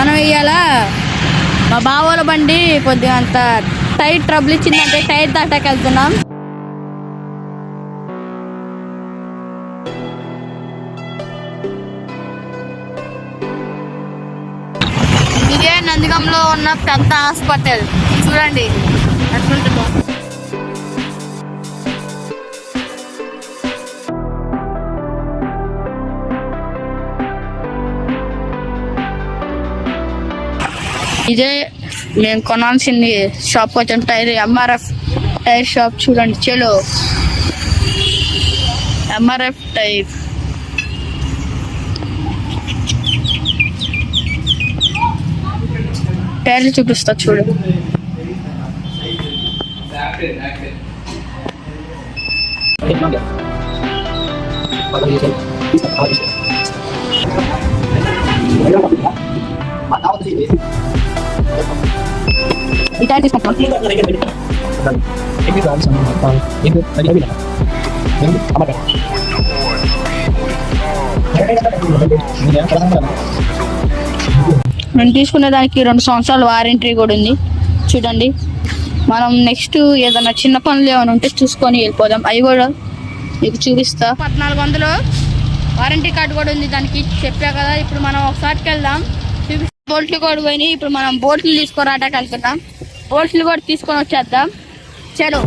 మనం ఇవాళ మా బావోల బండి కొద్దిగా అంత టైర్ ట్రబుల్ ఇచ్చిందంటే టైర్ దాటాకి వెళ్తున్నాం. ఇదే నందిగంలో ఉన్న పెద్ద హాస్పిటల్ చూడండి ఎట్లుంటుందో. ఇదే మేము కొనాల్సింది షాప్ వచ్చాం. టైర్ ఎంఆర్ఎఫ్ టైర్ షాప్ చూడండి. చలో ఎంఆర్ఎఫ్ టైర్. టైర్లు చూపిస్తా చూడు. ఈ టైర్ తీసుకుంటాం. నేను తీసుకునే దానికి 2 సంవత్సరాల వారంటీ కూడా ఉంది చూడండి. మనం నెక్స్ట్ ఏదైనా చిన్న పనులు ఏమైనా ఉంటే చూసుకొని వెళ్ళిపోదాం. అవి కూడా మీకు చూపిస్తా. 1400 వారంటీ కార్డు కూడా ఉంది దానికి, చెప్పా కదా. ఇప్పుడు మనం ఒకసారికి వెళ్దాం. బోల్ట్లు కూడా పోయినాయి. ఇప్పుడు మనం బోట్లు తీసుకురావడానికి వెళ్తున్నాం. బోల్ట్లు కూడా తీసుకొని వచ్చేద్దాం. చలో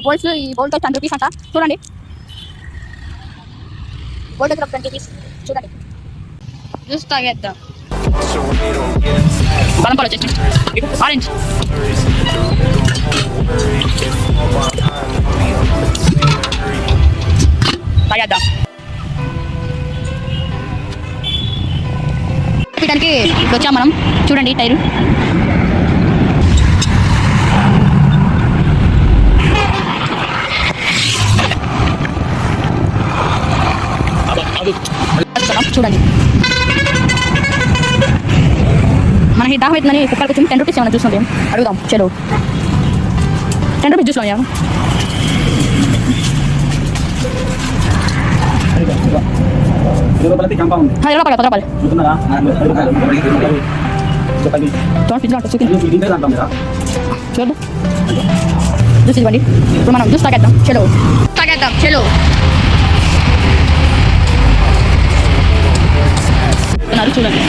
బోల్ట్స్. ఈ బోల్ట్ 10 రూపీస్ అంట చూడండి. బోల్ట్ దగ్గర 20 రూపీస్ చూడండి. జ్యూస్ తాగేద్దాం. బలం పాలు వచ్చేసి ఆరెంజ్. తాగేద్దాం. దానికి ఇప్పుడు వచ్చాం మనం. చూడండి టైరు. చూడండి మనకి దాహం అవుతుందని కుక్కలకి వచ్చి 10 రూపీస్ ఏమైనా జ్యూస్ ఉంటాయి అడుగుదాం. చలో 10 రూపీస్ జ్యూస్లో 10 రూపాయలు. చూడు జ్యూస్ ఇవ్వండి. ఇప్పుడు మనం జ్యూస్ తాగేద్దాం. చలో తాగేద్దాం. చలో చూడండి.